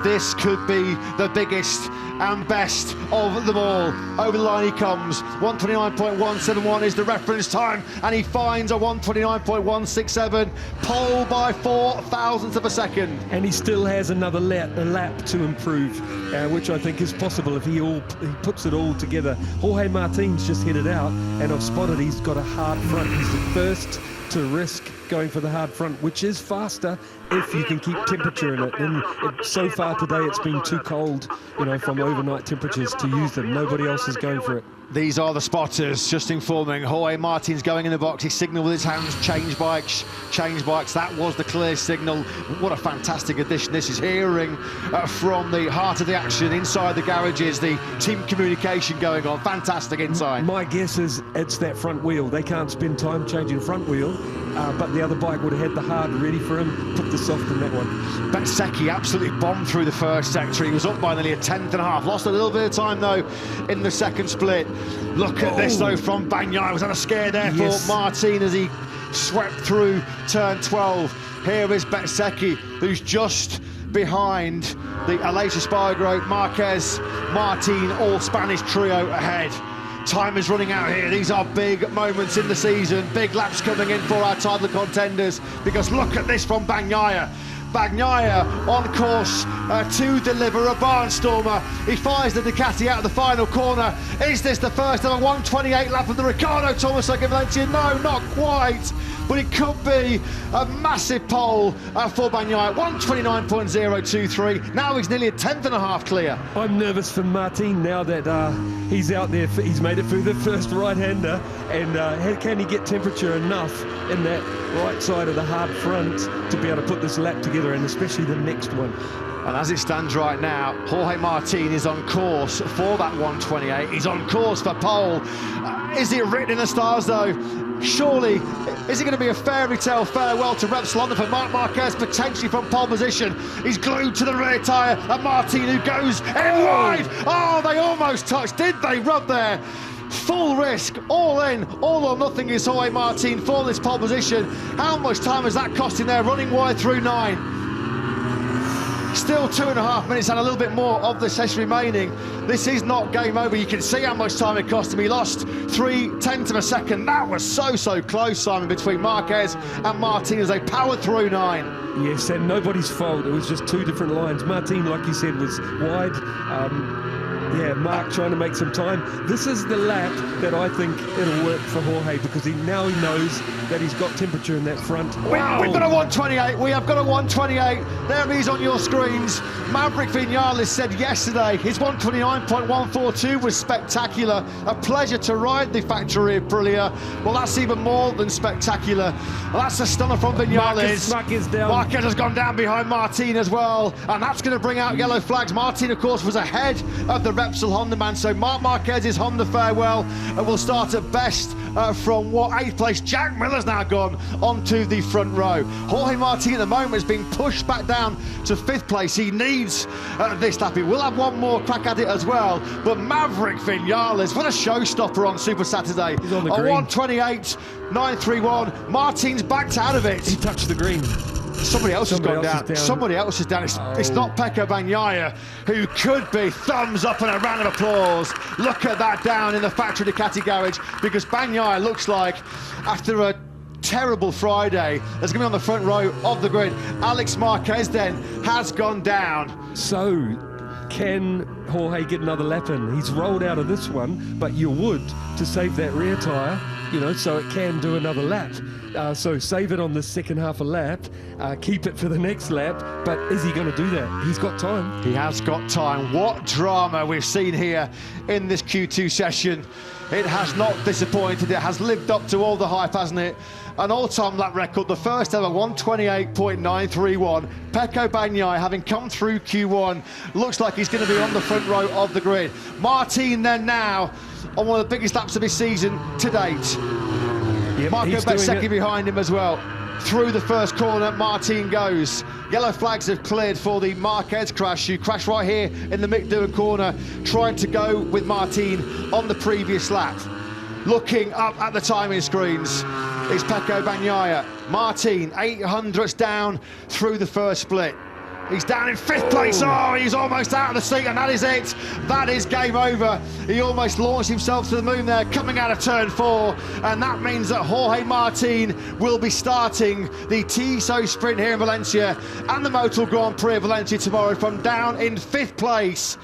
this could be the biggest and best of them all. Over the line he comes. 129.171 is the reference time, and he finds a 129.167, pole by 4 thousandths of a second. And he still has another lap to improve, which I think is possible if he puts it all together. Jorge Martin's just headed out, and I've spotted he's got a hard front. He's the first to risk going for the hard front, which is faster if you can keep temperature in it. And so far today it's been too cold, you know, from overnight temperatures to use them. Nobody else is going for it. These are the spotters just informing. Jorge Martin's going in the box. He signalled with his hands, change bikes, change bikes. That was the clear signal. What a fantastic addition this is. Hearing from the heart of the action inside the garages, the team communication going on. Fantastic inside. My guess is it's that front wheel. They can't spend time changing front wheel, but the other bike would have had the hard ready for him, put the soft in that one. Bezzecchi absolutely bombed through the first sector. He was up by nearly a tenth and a half. Lost a little bit of time, though, in the second split. Look at this, though, from Bagnaia. Was that a scare there for Martin as he swept through turn 12? Here is Bezzecchi, who's just behind the Aleix Espargaro, Marquez, Martin, all Spanish trio ahead. Time is running out here. These are big moments in the season. Big laps coming in for our title contenders, because look at this from Bagnaia. Bagnaia on course to deliver a barnstormer. He fires the Ducati out of the final corner. Is this the first ever 128 lap of the Riccardo Tomaso Valencia? No, not quite. But it could be a massive pole for Bagnaia. 129.023. Now he's nearly a tenth and a half clear. I'm nervous for Martin now that he's out there. He's made it through the first right-hander, and can he get temperature enough in that right side of the hard front to be able to put this lap together, and especially the next one. And as it stands right now, Jorge Martin is on course for that 128. He's on course for pole. Is it written in the stars, though? Surely, is it going to be a fairy tale farewell to Repsol Honda for Marc Marquez, potentially from pole position? He's glued to the rear tyre, and Martin, who goes in wide. Oh, they almost touched. Did they rub there? Full risk, all in, all or nothing is Jorge Martin for this pole position. How much time has that cost him there, running wide through 9? Still 2.5 minutes and a little bit more of the session remaining. This is not game over. You can see how much time it cost him. He lost 3/10 of a second. That was so close, Simon, between Marquez and Martin as they powered through 9. Yes, and nobody's fault. It was just two different lines. Martin, like you said, was wide. Mark trying to make some time. This is the lap that I think it'll work for Jorge, because now he knows that he's got temperature in that front. Wow. We've got a 128. We have got a 128. There he is on your screens. Maverick Vinales said yesterday his 129.142 was spectacular. A pleasure to ride the factory of Aprilia. Well, that's even more than spectacular. Well, that's a stunner from Vinales. Marquez down. Marquez has gone down behind Martin as well, and that's going to bring out yellow flags. Martin, of course, was ahead of the Repsol Honda man, so Marc Marquez's Honda farewell, and we'll start at best from 8th place. Jack Miller's now gone onto the front row. Jorge Martin at the moment is being pushed back down to 5th place. He needs this lap. He will have one more crack at it as well, but Maverick Vinales, what a showstopper on Super Saturday. He's on the green. 128.931. Martin's backed out of it. He touched the green. Somebody else has gone down. Somebody else is down. It's not Pecco Bagnaia, who could be thumbs up and a round of applause. Look at that down in the factory Ducati garage, because Bagnaia looks like, after a terrible Friday, there's going to be on the front row of the grid. Alex Marquez then has gone down. So, can Jorge get another lap in? He's rolled out of this one, but you would to save that rear tyre, you know, so it can do another lap. So save it on the second half a lap, keep it for the next lap, but is he going to do that? He's got time. He has got time. What drama we've seen here in this Q2 session. It has not disappointed. It has lived up to all the hype, hasn't it? An all-time lap record, the first ever 128.931. Pecco Bagnaia, having come through Q1, looks like he's going to be on the front row of the grid. Martin then now on one of the biggest laps of his season to date. Yep, Marco Bezzecchi behind him as well. Through the first corner, Martin goes. Yellow flags have cleared for the Marquez crash, who crashed right here in the Mick Doohan corner, trying to go with Martin on the previous lap. Looking up at the timing screens is Pecco Bagnaia. Martin, 800ths down through the first split. He's down in 5th place. Oh, he's almost out of the seat, and that is it. That is game over. He almost launched himself to the moon there, coming out of turn 4, and that means that Jorge Martin will be starting the TISO sprint here in Valencia and the Motor Grand Prix of Valencia tomorrow from down in 5th place.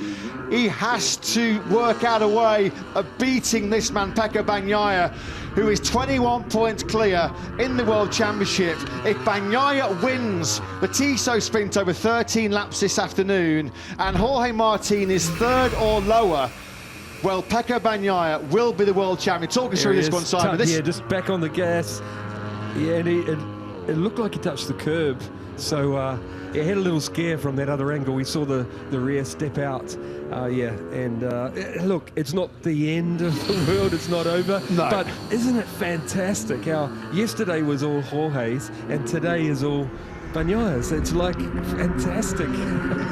He has to work out a way of beating this man, Pecco Bagnaia, who is 21 points clear in the World Championship. If Bagnaia wins the TISO sprint over 13 laps this afternoon and Jorge Martin is 3rd or lower, well, Pecco Bagnaia will be the world champion. Talk us through this one, Simon. Yeah, just back on the gas. Yeah, and it looked like he touched the curb. So he had a little scare from that other angle. We saw the rear step out. Look, it's not the end of the world. It's not over. No. But isn't it fantastic how yesterday was all Jorge's and today is all Bagnaia's? It's like fantastic.